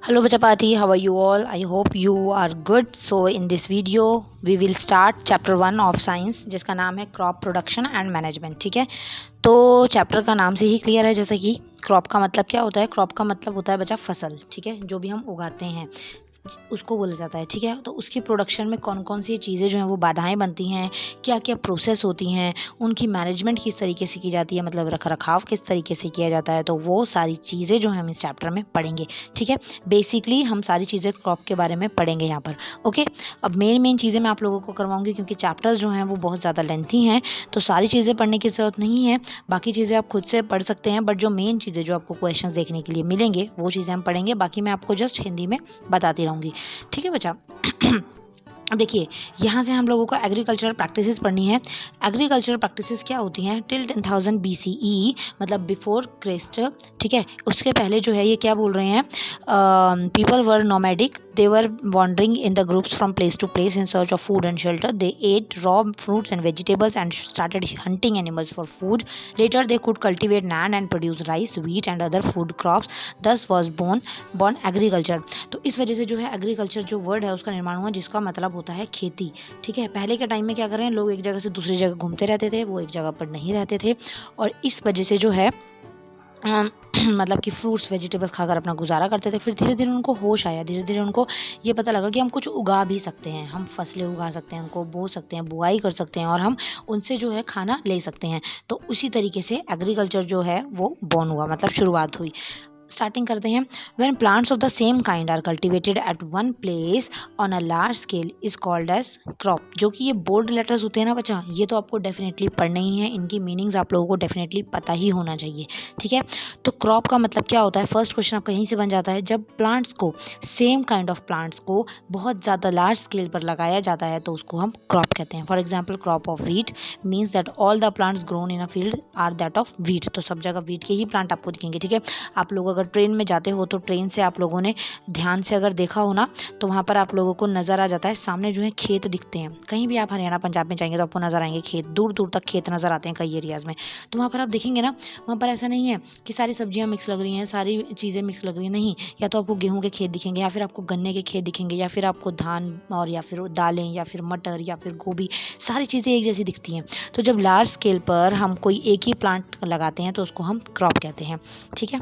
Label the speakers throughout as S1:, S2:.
S1: Hello Bachapati, how are you all? I hope you are good. So in this video we will start chapter 1 of science जिसका नाम है crop production and management. ठीक है, तो chapter का नाम से ही क्लियर है जैसे कि क्रॉप का मतलब क्या होता है। क्रॉप का मतलब होता है बच्चा फसल। ठीक है, जो भी हम उगाते हैं उसको बोला जाता है। ठीक है, तो उसकी प्रोडक्शन में कौन कौन सी चीज़ें जो हैं वो बाधाएं बनती हैं, क्या क्या प्रोसेस होती हैं, उनकी मैनेजमेंट किस तरीके से की जाती है, मतलब रख रखाव किस तरीके से किया जाता है, तो वो सारी चीज़ें जो हम इस चैप्टर में पढ़ेंगे। ठीक है, बेसिकली हम सारी चीज़ें क्रॉप के बारे में पढ़ेंगे यहाँ पर। ओके, अब मेन चीज़ें मैं आप लोगों को करवाऊँगी क्योंकि चैप्टर्स जो हैं वो बहुत ज़्यादा लेंथी हैं, तो सारी चीज़ें पढ़ने की ज़रूरत नहीं है। बाकी चीज़ें आप खुद से पढ़ सकते हैं, बट जो मेन चीज़ें जो आपको क्वेश्चन देखने के लिए मिलेंगे वो चीज़ें हम पढ़ेंगे। बाकी मैं आपको जस्ट हिंदी में बताती रहूँगी। ठीक है बच्चा। अब देखिए, यहाँ से हम लोगों को एग्रीकल्चरल प्रैक्टिसेस पढ़नी है। एग्रीकल्चरल प्रैक्टिसेस क्या होती हैं? टिल 10,000 BCE, मतलब बिफोर क्रिस्ट। ठीक है, उसके पहले जो है ये क्या बोल रहे हैं, people were nomadic, they were wandering in the groups from place to place in search of food and shelter, they ate raw fruits and vegetables and started hunting animals for food, later they could cultivate land and produce rice, wheat and other food crops, thus was born agriculture. तो इस वजह से जो है agriculture जो word है उसका निर्माण हुआ, जिसका मतलब होता है खेती। ठीक है, पहले के टाइम में क्या कर रहे हैं लोग, एक जगह से दूसरी जगह घूमते रहते थे, वो एक जगह पर नहीं रहते थे, और इस वजह से जो है मतलब कि फ्रूट्स वेजिटेबल्स खाकर अपना गुजारा करते थे। फिर धीरे धीरे उनको होश आया, धीरे धीरे उनको ये पता लगा कि हम कुछ उगा भी सकते हैं, हम फसलें उगा सकते हैं, उनको बो सकते हैं, बुआई कर सकते हैं, और हम उनसे जो है खाना ले सकते हैं। तो उसी तरीके से एग्रीकल्चर जो है वो बॉर्न हुआ, मतलब शुरुआत हुई। स्टार्टिंग करते हैं। When plants of the same kind are cultivated at one place on a large scale is called as crop. जो कि ये बोल्ड लेटर्स होते हैं ना बच्चा, ये तो आपको डेफिनेटली पढ़ने ही है, इनकी मीनिंग्स आप लोगों को डेफिनेटली पता ही होना चाहिए। ठीक है, तो क्रॉप का मतलब क्या होता है, फर्स्ट क्वेश्चन आपका यहीं से बन जाता है। जब प्लांट्स को, सेम काइंड ऑफ प्लांट्स को बहुत ज़्यादा लार्ज स्केल पर लगाया जाता है तो उसको हम क्रॉप कहते हैं। For example, crop of wheat means that all the plants grown in a field are that of wheat. तो सब जगह वीट के ही प्लांट आपको दिखेंगे। ठीक है, आप लोग अगर ट्रेन में जाते हो तो ट्रेन से आप लोगों ने ध्यान से अगर देखा हो ना, तो वहाँ पर आप लोगों को नज़र आ जाता है, सामने जो है खेत दिखते हैं। कहीं भी आप हरियाणा पंजाब में जाएंगे तो आपको नज़र आएंगे खेत, दूर दूर तक खेत नज़र आते हैं कई एरियाज़ में। तो वहाँ पर आप देखेंगे ना, वहाँ पर ऐसा नहीं है कि सारी सब्जियाँ मिक्स लग रही हैं, सारी चीज़ें मिक्स लग रही हैं, नहीं। या तो आपको गेहूँ के खेत दिखेंगे, या फिर आपको गन्ने के खेत दिखेंगे, या फिर आपको धान, और या फिर दालें, या फिर मटर, या फिर गोभी, सारी चीज़ें एक जैसी दिखती हैं। तो जब लार्ज स्केल पर हम कोई एक ही प्लांट लगाते हैं तो उसको हम क्रॉप कहते हैं। ठीक है।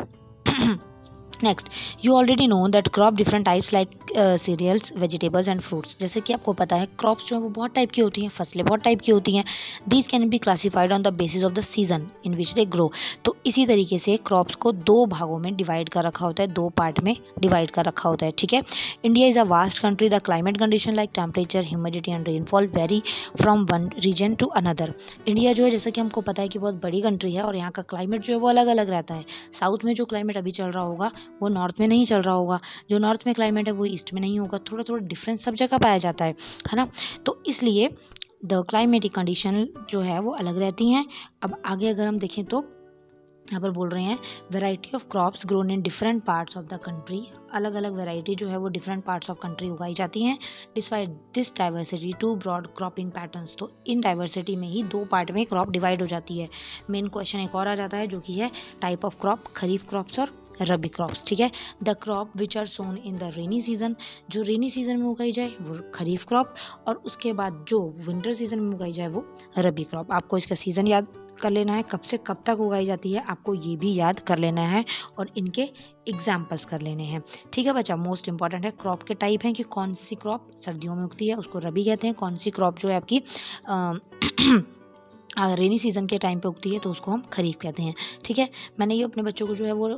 S1: Next, you already know that crop different types like cereals, vegetables and fruits. जैसे कि आपको पता है क्रॉप्स जो है वो बहुत टाइप की होती हैं, फसलें बहुत टाइप की होती हैं। These can be classified on the basis of the season in which they grow. तो इसी तरीके से क्रॉप्स को दो भागों में डिवाइड कर रखा होता है, दो पार्ट में डिवाइड कर रखा होता है। ठीक है, India is a vast country, the climate condition like temperature, humidity and rainfall vary from one region to another. India जो है, जैसा कि हमको पता है कि बहुत बड़ी कंट्री है, और यहाँ का क्लाइमेट जो है वो अलग अलग रहता है। साउथ में जो क्लाइमेट अभी चल रहा होगा वो नॉर्थ में नहीं चल रहा होगा, जो नॉर्थ में क्लाइमेट है वो ईस्ट में नहीं होगा, थोड़ा थोड़ा डिफरेंस सब जगह पाया जाता है ना। तो इसलिए द क्लाइमेटिक कंडीशन जो है वो अलग रहती हैं। अब आगे अगर हम देखें तो यहाँ पर बोल रहे हैं variety of crops grown in different parts of the country. अलग अलग वेराइटी जो है वो डिफरेंट पार्ट्स ऑफ कंट्री उगाई जाती हैं। Despite this diversity two broad cropping patterns. तो इन डाइवर्सिटी में ही दो पार्ट में क्रॉप डिवाइड हो जाती है। मेन क्वेश्चन एक और आ जाता है जो कि है type of crop, kharif crops और रबी क्रॉप्स। ठीक है, the crop which are sown in the rainy season, जो रेनी सीजन में उगाई जाए वो खरीफ क्रॉप, और उसके बाद जो विंटर सीजन में उगाई जाए वो रबी क्रॉप। आपको इसका सीजन याद कर लेना है, कब से कब तक उगाई जाती है आपको ये भी याद कर लेना है, और इनके एग्जाम्पल्स कर लेने हैं। ठीक है बच्चा, मोस्ट इंपॉर्टेंट है क्रॉप के टाइप हैं कि कौन सी क्रॉप सर्दियों में उगती है उसको रबी कहते हैं, कौन सी क्रॉप जो है आपकी रेनी सीजन के टाइम पे उगती है तो उसको हम खरीफ कहते हैं। ठीक है, मैंने ये अपने बच्चों को जो है वो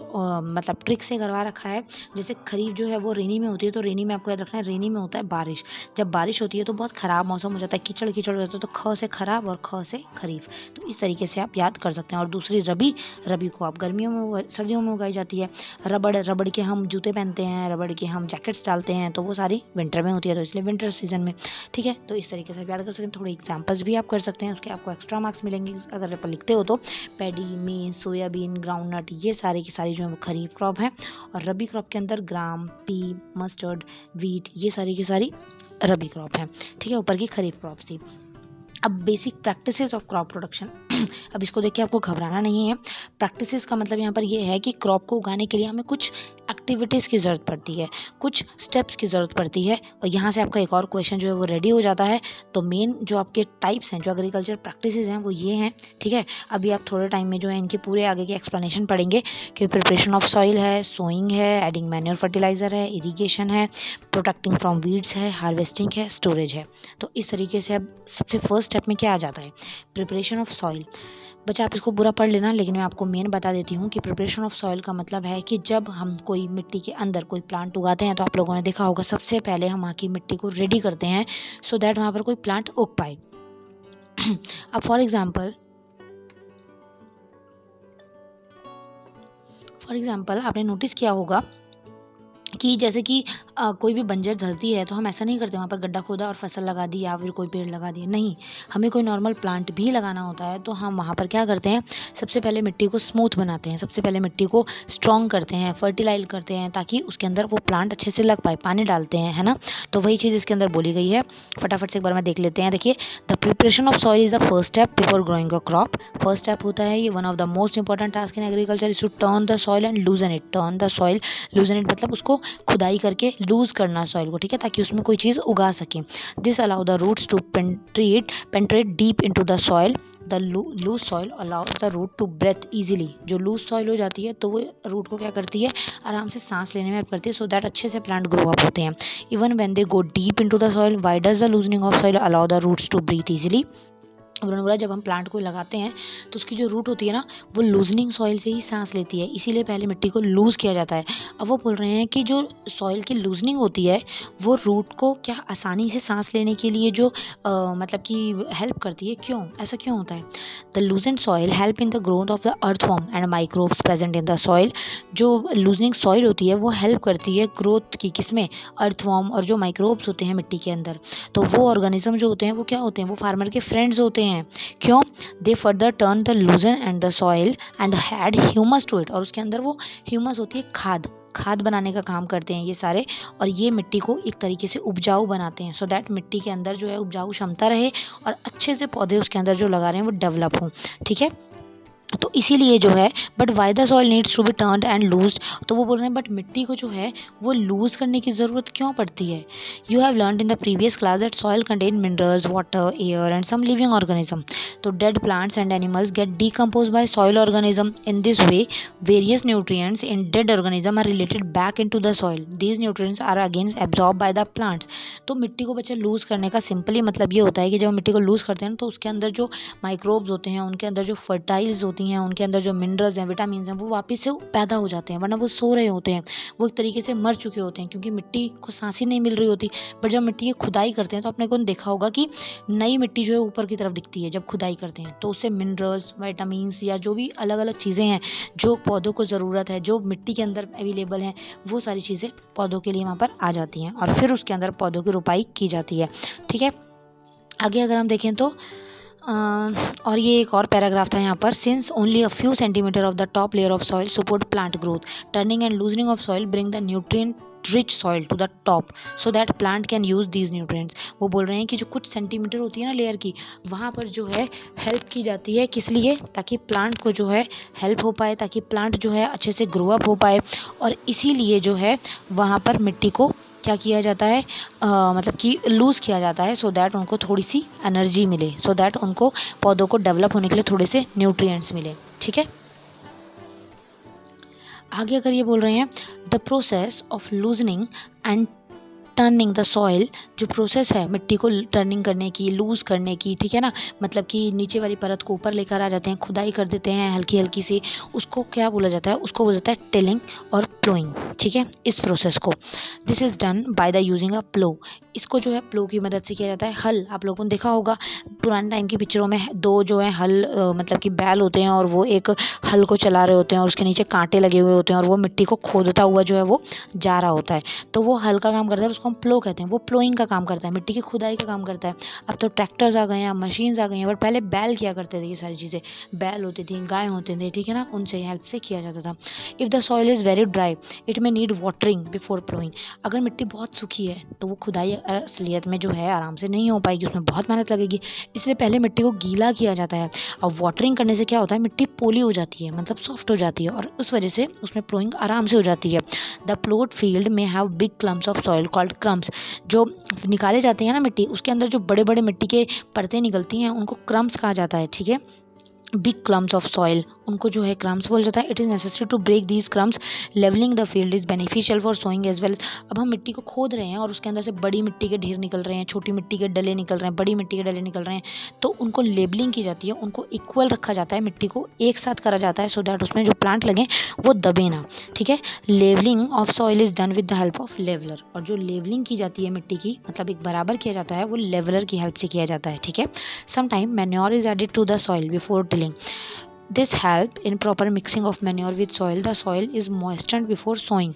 S1: मतलब ट्रिक से करवा रखा है। जैसे खरीफ जो है वो रेनी में होती है, तो रेनी में आपको याद रखना है, रेनी में होता है बारिश। जब बारिश होती है तो बहुत ख़राब मौसम हो जाता है, कीचड़ कीचड़ हो जाता है, तो ख से खराब और ख से खरीफ। तो इस तरीके से आप याद कर सकते हैं। और दूसरी रबी, रबी को आप गर्मियों में, सर्दियों में उगाई जाती है। रबड़, रबड़ के हम जूते पहनते हैं, रबड़ के हम जैकेट्स डालते हैं, तो वो सारी विंटर में होती है, तो इसलिए विंटर सीजन में। ठीक है, तो इस तरीके से आप याद कर सकते हैं। थोड़े एग्जाम्पल्स भी आप कर सकते हैं, उसके आपको एक्स्ट्रा मार्क्स मिलेंगे अगर आप लिखते हो तो। पैडी, मेज, सोयाबीन, ग्राउंडनट, ये सारी की सारी जो है वो खरीफ क्रॉप है। और रबी क्रॉप के अंदर ग्राम, पी, मस्टर्ड, वीट, ये सारी की सारी रबी क्रॉप है। ठीक है, ऊपर की खरीफ क्रॉप थी। अब basic practices of crop production. अब इसको देख के आपको घबराना नहीं है। प्रैक्टिसेस का मतलब यहाँ पर ये है कि क्रॉप को उगाने के लिए हमें कुछ एक्टिविटीज़ की ज़रूरत पड़ती है, कुछ स्टेप्स की ज़रूरत पड़ती है, और यहाँ से आपका एक और क्वेश्चन जो है वो रेडी हो जाता है। तो मेन जो आपके टाइप्स हैं, जो एग्रीकल्चर प्रैक्टिसेस हैं, वो ये हैं, ठीक है। अभी आप थोड़े टाइम में जो है इनके पूरे आगे के एक्सप्लेनेशन पढ़ेंगे कि प्रिपरेशन ऑफ सॉइल है, सोइंग है, एडिंग मैन्योर फर्टिलाइज़र है, इरीगेशन है, प्रोटेक्टिंग फ्रॉम वीड्स है, हार्वेस्टिंग है, स्टोरेज है। तो इस तरीके से अब सबसे फर्स्ट स्टेप में क्या आ जाता है, प्रिपरेशन ऑफ सॉइल। बच्चा आप इसको पूरा पढ़ लेना, लेकिन मैं आपको मेन बता देती हूँ कि प्रिपरेशन ऑफ सॉइल का मतलब है कि जब हम कोई मिट्टी के अंदर कोई प्लांट उगाते हैं तो आप लोगों ने देखा होगा सबसे पहले हम वहाँ की मिट्टी को रेडी करते हैं सो दैट वहाँ पर कोई प्लांट उग पाए। अब फॉर एग्जाम्पल आपने नोटिस किया होगा कि जैसे कि कोई भी बंजर धरती है तो हम ऐसा नहीं करते वहाँ पर गड्ढा खोदा और फसल लगा दी या फिर कोई पेड़ लगा दिए, नहीं। हमें कोई नॉर्मल प्लांट भी लगाना होता है तो हम वहाँ पर क्या करते हैं, सबसे पहले मिट्टी को स्मूथ बनाते हैं, सबसे पहले मिट्टी को स्ट्रॉन्ग करते हैं, फर्टिलाइज करते हैं ताकि उसके अंदर वो प्लांट अच्छे से लग पाए, पानी डालते हैं, है ना। तो वही चीज़ इसके अंदर बोली गई है, फटाफट से एक बार में देख लेते हैं। देखिए, the preparation of soil is the first step before growing a crop. First step होता है ये, one of the most important task in agriculture is to turn the soil and loosen it. Turn the soil, loosen it मतलब उसको खुदाई करके loose करना soil को, ठीक है, ताकि उसमें कोई चीज़ उगा सके। This allow the roots to penetrate deep into the soil. The loose soil allows the root to breathe easily. जो लूज सॉइल हो जाती है तो वो रूट को क्या करती है, आराम से सांस लेने में हेल्प करती है, सो दैट अच्छे से प्लांट ग्रो अप होते हैं। Even when they go deep into the soil, why does the loosening of soil allow the roots to breathe easily. उन्होंने बोला जब हम प्लांट को लगाते हैं तो उसकी जो रूट होती है ना, वो लूजनिंग सॉइल से ही सांस लेती है, इसीलिए पहले मिट्टी को लूज़ किया जाता है। अब वो बोल रहे हैं कि जो सॉइल की लूजनिंग होती है वो रूट को क्या आसानी से सांस लेने के लिए जो मतलब कि हेल्प करती है। क्यों, ऐसा क्यों होता है? The लूजन soil help in the growth of the earthworm and microbes present in the soil. जो लूजनिंग सॉइल होती है वो हेल्प करती है ग्रोथ की, किसमें, अर्थवॉर्म, और जो माइक्रोब्स होते हैं मिट्टी के अंदर, तो वो ऑर्गेनिज्म जो होते हैं वो क्या होते हैं, वो फार्मर के फ्रेंड्स होते हैं। क्यों? They further turn the loosen and the soil and had humus to it. और उसके अंदर वो ह्यूमस होती है, खाद बनाने का काम करते हैं ये सारे, और ये मिट्टी को एक तरीके से उपजाऊ बनाते हैं, सो दैट मिट्टी के अंदर जो है उपजाऊ क्षमता रहे और अच्छे से पौधे उसके अंदर जो लगा रहे हैं वो डेवलप हों, ठीक है। तो इसीलिए जो है, but why the soil needs to be turned and loose. तो वो बोल रहे हैं बट मिट्टी को जो है वो लूज करने की ज़रूरत क्यों पड़ती है? You have learned in the previous class that soil contain minerals, water, air and some living organism. तो dead plants and animals get decompose by soil organism. In this way various nutrients in dead organism are related back in to the soil. These nutrients are again absorb by the plants. तो मिट्टी को बच्चे loose करने का simply मतलब ये होता है कि जब मिट्टी को लूज करते हैं तो उसके अंदर जो माइक्रोब्स होते हैं, उनके अंदर जो फर्टाइल्स होती हैं, उनके अंदर जो मिनरल्स हैं, विटामिन हैं, वो वापस से पैदा हो जाते हैं, वरना वो सो रहे होते हैं, वो एक तरीके से मर चुके होते हैं क्योंकि मिट्टी को सांस ही नहीं मिल रही होती। बट जब मिट्टी की खुदाई करते हैं तो आपने को देखा होगा कि नई मिट्टी जो है ऊपर की तरफ दिखती है जब खुदाई करते हैं, तो उससे मिनरल्स, विटामिन या जो भी अलग अलग चीज़ें हैं जो पौधों को ज़रूरत है, जो मिट्टी के अंदर अवेलेबल हैं, वो सारी चीज़ें पौधों के लिए वहाँ पर आ जाती हैं और फिर उसके अंदर पौधों की रोपाई की जाती है, ठीक है। आगे अगर हम देखें तो और ये एक और पैराग्राफ था यहाँ पर, since only a few centimetre of the top layer of soil support plant growth, turning and loosening of soil bring the nutrient rich soil to the top so that plant can use these nutrients. वो बोल रहे हैं कि जो कुछ centimetre होती है ना लेयर की, वहाँ पर जो है हेल्प की जाती है, किस लिए? ताकि प्लांट को जो है हेल्प हो पाए, ताकि प्लांट जो है अच्छे से ग्रो अप हो पाए, और इसीलिए जो है वहाँ पर मिट्टी को क्या किया जाता है, मतलब कि लूज़ किया जाता है, सो दैट उनको थोड़ी सी एनर्जी मिले, सो दैट उनको पौधों को डेवलप होने के लिए थोड़े से न्यूट्रिएंट्स मिले, ठीक है। आगे अगर ये बोल रहे हैं the process of loosening and turning the soil, जो प्रोसेस है मिट्टी को टर्निंग करने की, लूज़ करने की, ठीक है ना, मतलब कि नीचे वाली परत को ऊपर लेकर आ जाते हैं, खुदाई कर देते हैं हल्की हल्की सी, उसको क्या बोला जाता है? उसको बोला जाता है टिलिंग और प्लोइंग, ठीक है, इस प्रोसेस को। This is done by the using a plough. इसको जो है प्लो की मदद से किया जाता है। हल, आप लोगों ने देखा होगा पुराने टाइम की पिक्चरों में दो जो है हल मतलब कि बैल होते हैं और वो एक हल को चला रहे होते हैं और उसके नीचे कांटे लगे हुए होते हैं और वो मिट्टी को खोदता हुआ जो है वो जा रहा होता है, तो वो हल का काम करता है, उसको हम प्लो कहते हैं, वो प्लोइंग का काम करता है, मिट्टी की खुदाई का काम करता है। अब तो ट्रैक्टर्स आ गए हैं, मशीन्स आ गई हैं, बट पहले बैल किया करते थे ये सारी चीज़ें। बैल होती थी, गाय होते थे, ठीक है ना, उनसे हेल्प से किया जाता था। If the soil is very dry it may need watering before ploughing. अगर मिट्टी बहुत सूखी है तो वो खुदाई असलियत में जो है आराम से नहीं हो पाएगी, उसमें बहुत मेहनत लगेगी, इसलिए पहले मिट्टी को गीला किया जाता है। और वाटरिंग करने से क्या होता है, मिट्टी पोली हो जाती है, मतलब सॉफ्ट हो जाती है, और उस वजह से उसमें प्लोइंग आराम से हो जाती है। द प्लोड फील्ड में have big clumps of soil called crumbs. जो निकाले जाते हैं ना मिट्टी, उसके अंदर जो बड़े बड़े मिट्टी के परतें निकलती हैं उनको क्रम्स कहा जाता है, ठीक है। बिग क्लम्स ऑफ सॉइल, उनको जो है क्रम्स बोल जाता है। It is necessary to break these crumbs, levelling the field is beneficial for sowing as well. अब हम मिट्टी को खोद रहे हैं और उसके अंदर से बड़ी मिट्टी के ढेर निकल रहे हैं, छोटी मिट्टी के डले निकल रहे हैं, बड़ी मिट्टी के डले निकल रहे हैं, तो उनको लेबलिंग की जाती है, उनको इक्वल रखा जाता है, मिट्टी को एक साथ करा जाता है सो दैट उसमें जो प्लांट लगें वो दबे ना, ठीक है। Levelling of soil is done with the help of leveller, और जो लेवलिंग की जाती है मिट्टी की, मतलब एक बराबर किया जाता है, वो लेवलर की हेल्प से किया जाता है, ठीक है। Sometime manure is added to the soil before tilling. This help in proper mixing of manure with soil. The soil is moistened before sowing.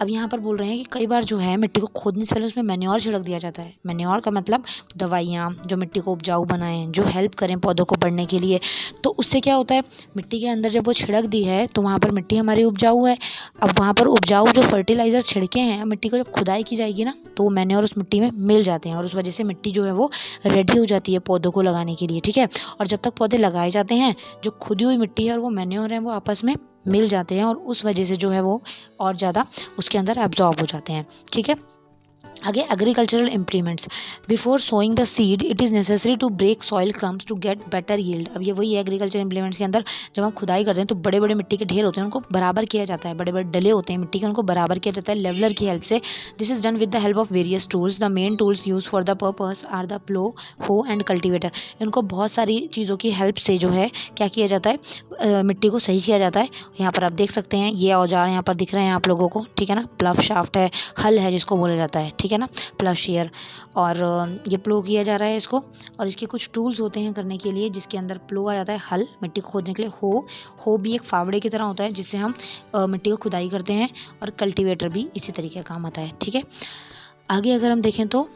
S1: अब यहाँ पर बोल रहे हैं कि कई बार जो है मिट्टी को खोदने से पहले उसमें मैन्योर छिड़क दिया जाता है। मैन्योर का मतलब दवाइयाँ जो मिट्टी को उपजाऊ बनाएं, जो हेल्प करें पौधों को बढ़ने के लिए। तो उससे क्या होता है, मिट्टी के अंदर जब वो छिड़क दी है तो वहाँ पर मिट्टी हमारी उपजाऊ है। अब वहाँ पर उपजाऊ जो फर्टिलाइज़र छिड़के हैं, मिट्टी को जब खुदाई की जाएगी ना तो वो मैन्योर उस मिट्टी में मिल जाते हैं, और उस वजह से मिट्टी जो है वो रेडी हो जाती है पौधों को लगाने के लिए, ठीक है। और जब तक पौधे लगाए जाते हैं, जो खुदी हुई मिट्टी है और वो मैन्योर है वो आपस में मिल जाते हैं, और उस वजह से जो है वो और ज़्यादा उसके अंदर एब्जॉर्ब हो जाते हैं, ठीक है। आगे agricultural implements. Before sowing the seed it is necessary to break soil crumbs to get better yield. अब ये वही है एग्रीकल्चर इम्प्लीमेंट्स के अंदर, जब हम खुदाई करते हैं तो बड़े बड़े मिट्टी के ढेर होते हैं, उनको बराबर किया जाता है, बड़े बड़े डले होते हैं मिट्टी के, उनको बराबर किया जाता है लेवलर की हेल्प से। This is done with the help of various tools. The main tools use for the purpose are the plough, hoe and cultivator. इनको बहुत सारी चीज़ों की हेल्प से जो है क्या किया जाता है, मिट्टी को सही किया जाता है। यहाँ पर आप देख सकते हैं ये औजार यहाँ पर दिख रहे हैं आप लोगों को, ठीक है ना। प्लव शाफ्ट है, हल है जिसको बोला जाता है, ठीक है ना, प्लव शेयर, और ये प्लो किया जा रहा है इसको। और इसके कुछ टूल्स होते हैं करने के लिए, जिसके अंदर प्लो आ जाता है, हल मिट्टी को खोदने के लिए, हो भी एक फावड़े की तरह होता है जिससे हम मिट्टी को खुदाई करते हैं, और कल्टीवेटर भी इसी तरीके का काम आता है, ठीक है। आगे अगर हम देखें तो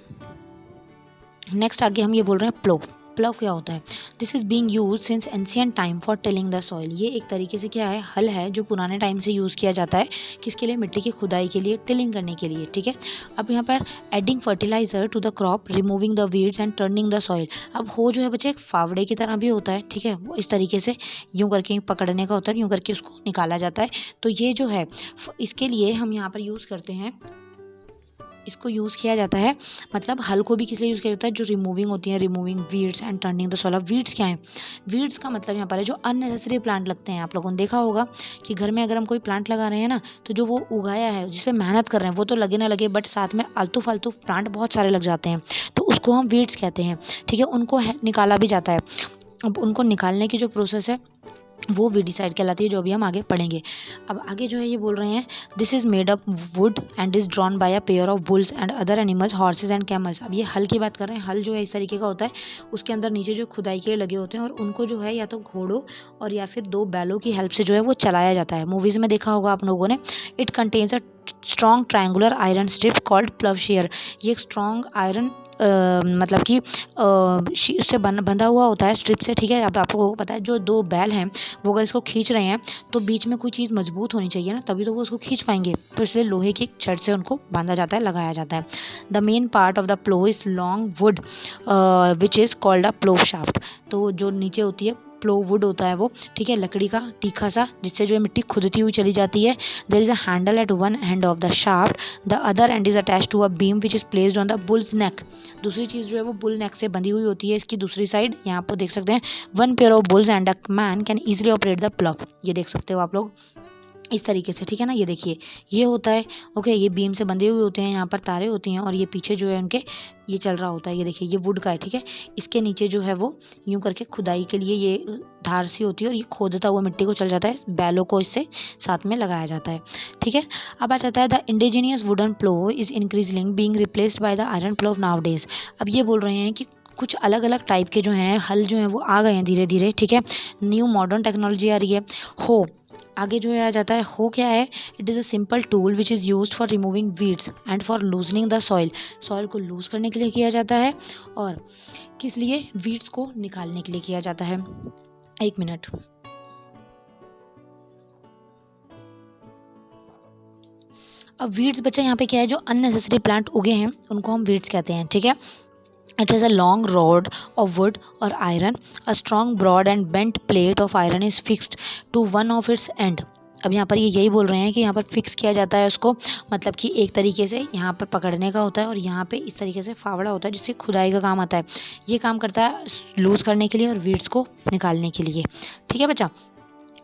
S1: नेक्स्ट आगे हम ये बोल रहे हैं प्लो। प्लव क्या होता है, this is being use since ancient time for tilling the soil. ये एक तरीके से क्या है, हल है जो पुराने टाइम से यूज़ किया जाता है, किसके लिए, मिट्टी की खुदाई के लिए, टिलिंग करने के लिए, ठीक है। अब यहाँ पर adding fertiliser to the crop, removing the weeds and turning the soil. अब हो जो है बच्चे एक फावड़े की तरह भी होता है, ठीक है, वो इस तरीके से यूँ करके पकड़ने का होता है, यूँ करके उसको निकाला जाता है। तो ये जो है इसके लिए हम यहाँ पर यूज़ करते हैं, इसको यूज़ किया जाता है, मतलब हल को भी किस लिए यूज़ किया जाता है, जो रिमूविंग होती है, removing weeds and turning the soil. Weeds क्या है, वीड्स का मतलब यहाँ पर है जो अननेसेसरी प्लांट लगते हैं। आप लोगों ने देखा होगा कि घर में अगर हम कोई प्लांट लगा रहे हैं ना, तो जो वो उगाया है जिस पर मेहनत कर रहे हैं वो तो लगे ना लगे, बट साथ में आलतू फालतू प्लांट बहुत सारे लग जाते हैं, तो उसको हम वीड्स कहते हैं, ठीक है। उनको निकाला भी जाता है। अब उनको निकालने की जो प्रोसेस है वो वीडिसाइड कहलाती है, जो अभी हम आगे पढ़ेंगे। अब आगे जो है ये बोल रहे हैं, this is made up wood and is drawn by a pair of bulls and other animals, horses and camels. अब ये हल की बात कर रहे हैं। हल जो है इस तरीके का होता है, उसके अंदर नीचे जो खुदाई के लगे होते हैं, और उनको जो है या तो घोड़ों और या फिर दो बैलों की हेल्प से जो है वो चलाया जाता है। मूवीज़ में देखा होगा आप लोगों ने। It contains a strong triangular iron strip called plough share. ये एक स्ट्रॉन्ग आयरन मतलब कि उससे बंधा हुआ होता है स्ट्रिप से, ठीक है। अब आपको पता है जो दो बैल हैं वो अगर इसको खींच रहे हैं तो बीच में कोई चीज़ मजबूत होनी चाहिए ना, तभी तो वो उसको खींच पाएंगे, तो इसलिए लोहे की छड़ से उनको बांधा जाता है, लगाया जाता है। The main part of the plough is long wood which is called a plough shaft. तो जो नीचे होती है प्लो वुड होता है वो, ठीक है, लकड़ी का तीखा सा, जिससे जो है मिट्टी खुदती हुई चली जाती है। There is a handle at one end of the shaft, the other end is attached to a beam which is placed on the bull's neck. दूसरी चीज़ जो है वो बुल नेक से बंधी हुई होती है इसकी दूसरी साइड। यहाँ पर देख सकते हैं, one pair of bulls and a man can easily operate the plough. ये देख सकते हो आप लोग इस तरीके से, ठीक है ना। ये देखिए ये होता है, ओके, ये बीम से बंधे हुए होते हैं, यहाँ पर तारे होती हैं, और ये पीछे जो है उनके ये चल रहा होता है। ये देखिए ये वुड का है, ठीक है। इसके नीचे जो है वो यूं करके खुदाई के लिए ये धार सी होती है, और ये खोदता हुआ मिट्टी को चल जाता है, बैलों को इससे साथ में लगाया जाता है, ठीक है। अब आ जाता है the indigenous wooden plough is increasing being replaced by the iron plough nowadays. अब ये बोल रहे हैं कि कुछ अलग अलग टाइप के जो हैं हल जो हैं वो आ गए हैं धीरे धीरे, ठीक है। न्यू मॉडर्न टेक्नोलॉजी आ रही है। हो आगे जो है आ जाता है हो क्या है, it is a simple tool which is used for removing weeds and for loosening the soil. Soil को लूज करने के लिए किया जाता है और किस लिए, वीड्स को निकालने के लिए किया जाता है। 1 मिनट। अब वीड्स बच्चा यहाँ पे क्या है, जो अननेसेसरी प्लांट उगे हैं उनको हम वीड्स कहते हैं, ठीक है। It is a long rod of wood or iron. A strong, broad and bent plate of iron is fixed to one of its end. अब यहाँ पर ये यही बोल रहे हैं कि यहाँ पर फिक्स किया जाता है उसको, मतलब कि एक तरीके से यहाँ पर पकड़ने का होता है और यहाँ पे इस तरीके से फावड़ा होता है जिससे खुदाई का काम आता है। ये काम करता है लूज़ करने के लिए और वीड्स को निकालने के लिए, ठीक है बच्चा।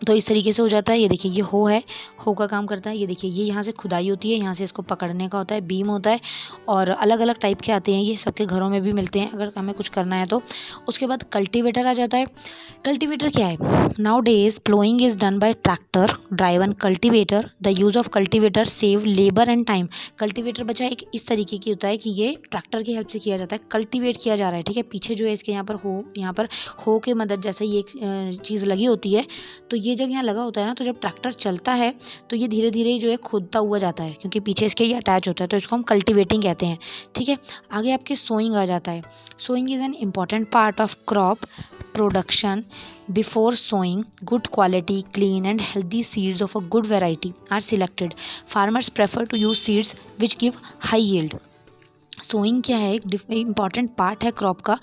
S1: तो इस तरीके से हो जाता है। ये देखिए ये हो है, हो का काम करता है। ये देखिए ये यहाँ से खुदाई होती है, यहाँ से इसको पकड़ने का होता है, बीम होता है और अलग अलग टाइप के आते हैं, ये सबके घरों में भी मिलते हैं अगर हमें कुछ करना है तो। उसके बाद कल्टीवेटर आ जाता है। कल्टीवेटर क्या है, now days ploughing is done by tractor driven cultivator. The use of cultivator save labour and time. Cultivator बचा एक इस तरीके की होता है कि ये ट्रैक्टर की हेल्प से किया जाता है, कल्टीवेट किया जा रहा है, ठीक है। पीछे जो है इसके यहाँ पर हो के मदद जैसे ये एक चीज़ लगी होती है, तो ये जब यहाँ लगा होता है ना, तो जब ट्रैक्टर चलता है तो ये धीरे धीरे जो है खोदता हुआ जाता है क्योंकि पीछे इसके ये अटैच होता है, तो इसको हम कल्टीवेटिंग कहते हैं, ठीक है। आगे आपके सोइंग आ जाता है। Sowing is an important part of crop production. Before sowing good quality clean and healthy seeds of a good variety are selected. Farmers prefer to use seeds which give high yield. Sowing क्या है, एक important part है crop का।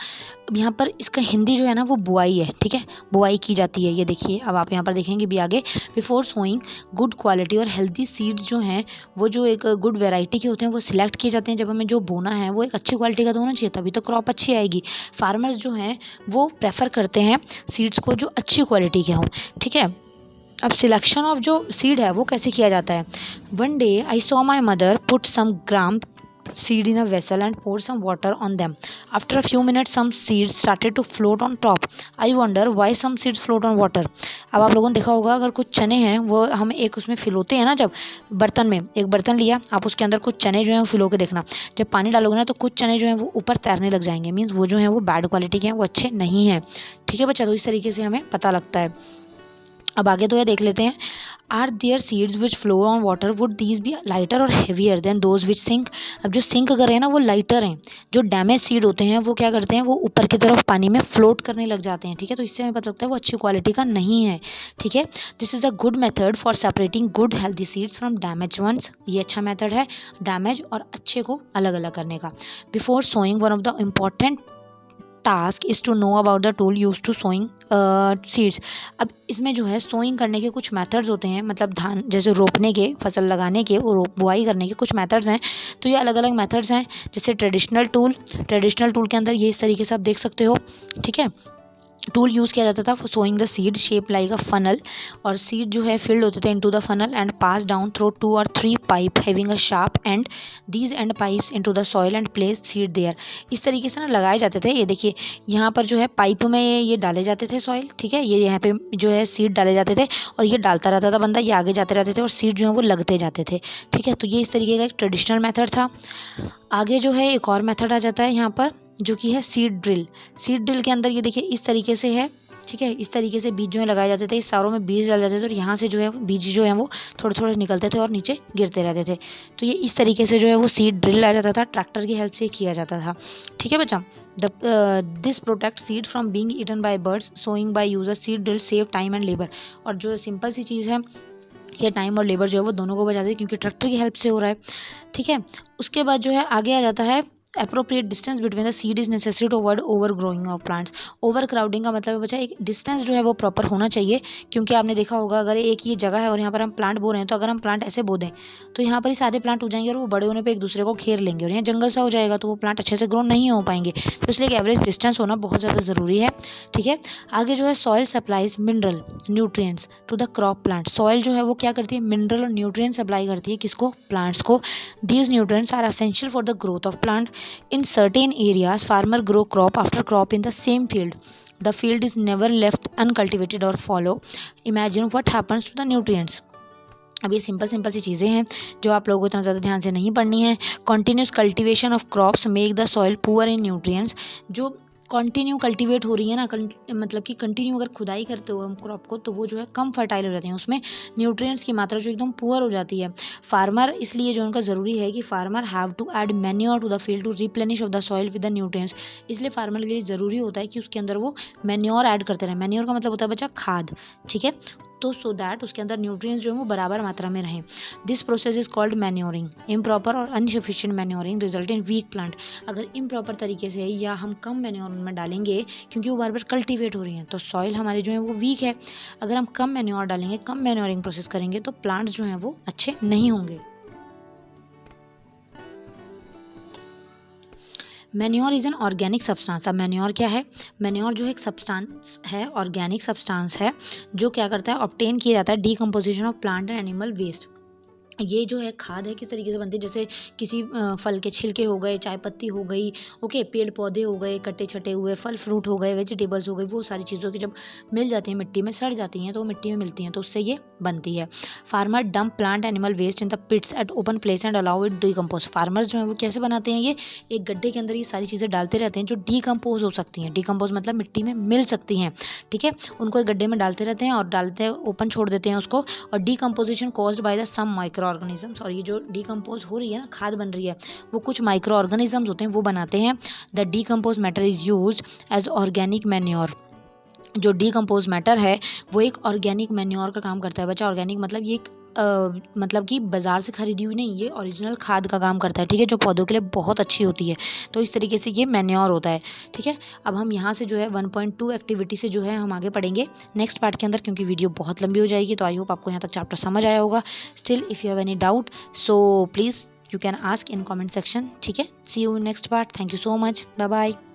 S1: यहाँ पर इसका हिंदी जो है ना वो बुआई है, ठीक है, बुआई की जाती है। ये देखिए अब आप यहाँ पर देखेंगे भी आगे, बिफोर सोइंग गुड क्वालिटी और हेल्दी सीड्स जो हैं वो जो एक गुड वैरायटी के होते हैं वो सिलेक्ट किए जाते हैं। जब हमें जो बोना है वो एक अच्छी क्वालिटी का तो होना चाहिए, तभी तो क्रॉप अच्छी आएगी। फार्मर्स जो हैं वो प्रेफर करते हैं सीड्स को जो अच्छी क्वालिटी के हों, ठीक है। अब सिलेक्शन ऑफ जो सीड है वो कैसे किया जाता है। One day I saw my mother put some gram seed in a vessel and pour some water on them. After a few minutes some seeds started to float on top. I wonder why some seeds float on water. अब आप लोगों ने देखा होगा अगर कुछ चने हैं वो हम एक उसमें फिलोते हैं ना, जब बर्तन में एक बर्तन लिया आप उसके अंदर कुछ चने जो हैं वो फिलो के देखना, जब पानी डालोगे ना तो कुछ चने जो हैं वो ऊपर तैरने लग जाएंगे, मीन्स वो जो हैं वो बैड क्वालिटी के हैं, वो अच्छे नहीं हैं, ठीक है बच्चा। तो इस तरीके से हमें पता लगता है। अब आगे तो ये देख लेते हैं, are there seeds which flow on water would these be lighter or heavier than those which sink. अब जो सिंक कर रहे हैं ना वो लाइटर हैं, जो डैमेज सीड होते हैं वो क्या करते हैं, वो ऊपर की तरफ पानी में फ्लोट करने लग जाते हैं, ठीक है। तो इससे हमें पता लगता है वो अच्छी क्वालिटी का नहीं है, ठीक है। This is a good method for separating good healthy seeds from damage ones. ये अच्छा मेथड है डैमेज और अच्छे को अलग अलग करने का। Before sowing one of the important task is to know about the tool use to sowing seeds. अब इसमें जो है सोइंग करने के कुछ मेथड्स होते हैं, मतलब धान जैसे रोपने के, फसल लगाने के और बुआई करने के कुछ मेथड्स हैं। तो ये अलग अलग मेथड्स हैं, जैसे ट्रेडिशनल टूल के अंदर ये इस तरीके से आप देख सकते हो, ठीक है। टूल यूज़ किया जाता था for sowing the seed shape like a funnel, और सीड जो है फिल्ड होते थे into the funnel and pass down through 2 or 3 pipe having a sharp end, these end pipes into the soil and place seed there. इस तरीके से ना लगाए जाते थे। ये देखिए यहाँ पर जो है पाइप में ये डाले जाते थे सॉइल, ठीक है, ये यहाँ पे जो है सीड डाले जाते थे और ये डालता रहता था बंदा, ये आगे जाते रहते थे और सीड जो है वो लगते जाते थे, ठीक है। तो ये इस तरीके का एक ट्रेडिशनल मेथड था। आगे जो है एक और मेथड आ जाता है यहाँ पर जो कि है सीड ड्रिल। सीड ड्रिल के अंदर ये देखिए इस तरीके से है, ठीक है, इस तरीके से बीज जो है लगाए जाते थे, इस सारों में बीज डाले जाते थे और यहाँ से जो है बीज जो है वो थोड़े थोड़े निकलते थे और नीचे गिरते रहते थे। तो ये इस तरीके से जो है वो सीड ड्रिल आ जाता था, ट्रैक्टर की हेल्प से किया जाता था, ठीक है बच्चा। This protect seed from being eaten by birds. Sowing by user seed drill save time and labour. और जो सिंपल सी चीज़ है ये टाइम और लेबर जो है वो दोनों को बचाती है क्योंकि ट्रैक्टर की हेल्प से हो रहा है, ठीक है। उसके बाद जो है आगे आ जाता है appropriate distance between the seed is necessary to avoid overgrowing of plants। Over crowding का मतलब है बच्चा एक डिस्टेंस जो है वो प्रॉपर होना चाहिए, क्योंकि आपने देखा होगा अगर एक ये जगह है और यहाँ पर हम प्लांट बो रहे हैं, तो अगर हम प्लांट ऐसे बो दें तो यहाँ पर ही सारे प्लांट हो जाएंगे और वो बड़े होने पे एक दूसरे को घेर लेंगे और यहाँ जंगल सा हो जाएगा, तो वो प्लांट अच्छे से ग्रो नहीं हो पाएंगे। तो इसलिए एक एवरेज डिस्टेंस होना बहुत ज़्यादा ज़रूरी है, ठीक है। आगे जो है soil supplies mineral nutrients to the crop plant. Soil जो है वो क्या करती है, मिनरल और न्यूट्रिएंट सप्लाई करती है किसको, प्लांट्स को। These nutrients are essential for the growth of plant. In certain areas, farmer grow crop after crop in the same field. The field is never left uncultivated or fallow. Imagine what happens to the nutrients. अब ये simple सी चीज़ें हैं जो आप लोगों को इतना ज़्यादा ध्यान से नहीं पढ़नी है। Continuous cultivation of crops make the soil poor in nutrients। जो कंटिन्यू कल्टीवेट हो रही है ना, मतलब कि कंटिन्यू अगर खुदाई करते हो हम क्रॉप को, तो वो जो है कम फर्टाइल हो जाते हैं, उसमें न्यूट्रिएंट्स की मात्रा जो एकदम पुअर हो जाती है। फार्मर इसलिए जो उनका ज़रूरी है कि farmer have to add manure to the field to replenish of the soil with the nutrients. इसलिए फार्मर के लिए ज़रूरी होता है कि उसके अंदर वो मैन्योर ऐड करते रहें। मैन्योर का मतलब होता है बच्चा खाद, ठीक है, तो सो दैट उसके अंदर न्यूट्रिएंट्स जो है वो बराबर मात्रा में रहें। This process is called manuring. Improper or insufficient manuring result in weak plant. अगर इम्प्रॉपर तरीके से या हम कम मैन्योर में डालेंगे, क्योंकि वो बार बार कल्टीवेट हो रही हैं, तो सॉइल हमारी जो है वो वीक है। अगर हम कम मैन्योर डालेंगे, कम मैन्योरिंग प्रोसेस करेंगे, तो प्लांट्स जो हैं वो अच्छे नहीं होंगे। Manure is an organic substance. अब मैन्योर क्या है? मैन्योर जो है एक सब्सटेंस है, ऑर्गेनिक सब्सटेंस है, जो क्या करता है, ऑब्टेन किया जाता है decomposition of plant and animal waste. ये जो है खाद है, किस तरीके से बनती है, जैसे किसी फल के छिलके हो गए, चाय पत्ती हो गई, ओके, पेड़ पौधे हो गए, कटे छटे हुए फल फ्रूट हो गए, वेजिटेबल्स हो गई, वो सारी चीज़ों की जब मिल जाती हैं मिट्टी में, सड़ जाती हैं, तो मिट्टी में मिलती हैं, तो उससे ये बनती है। Farmer dump plant animal waste in the pits at open place and allow it decompose. Farmers जो है वो कैसे बनाते हैं, ये एक गड्ढे के अंदर ये सारी चीज़ें डालते रहते हैं जो डीकम्पोज हो सकती हैं। डीकम्पोज मतलब मिट्टी में मिल सकती हैं, ठीक है, उनको एक गड्ढे में डालते रहते हैं और डालते हैं, ओपन छोड़ देते हैं उसको। और decomposition caused by the some micro organisms, और ये जो डीकम्पोज हो रही है ना, खाद बन रही है, वो कुछ माइक्रो ऑर्गेनिजम्स होते हैं, वो बनाते हैं। The decompose matter is used as organic manure. जो डीकम्पोज मैटर है वो एक ऑर्गेनिक मैन्योर का काम करता है बच्चा। ऑर्गेनिक मतलब ये एक मतलब कि बाज़ार से खरीदी हुई नहीं, ये ओरिजिनल खाद का काम करता है, ठीक है, जो पौधों के लिए बहुत अच्छी होती है। तो इस तरीके से ये मैन्योर होता है, ठीक है। अब हम यहाँ से जो है 1.2 एक्टिविटी से जो है हम आगे पढ़ेंगे नेक्स्ट पार्ट के अंदर, क्योंकि वीडियो बहुत लंबी हो जाएगी। तो आई होप आपको यहाँ तक चैप्टर समझ आया होगा। Still if you have any doubt, so please you can ask in comment section, ठीक है। See you in next part. Thank you so much, bye bye.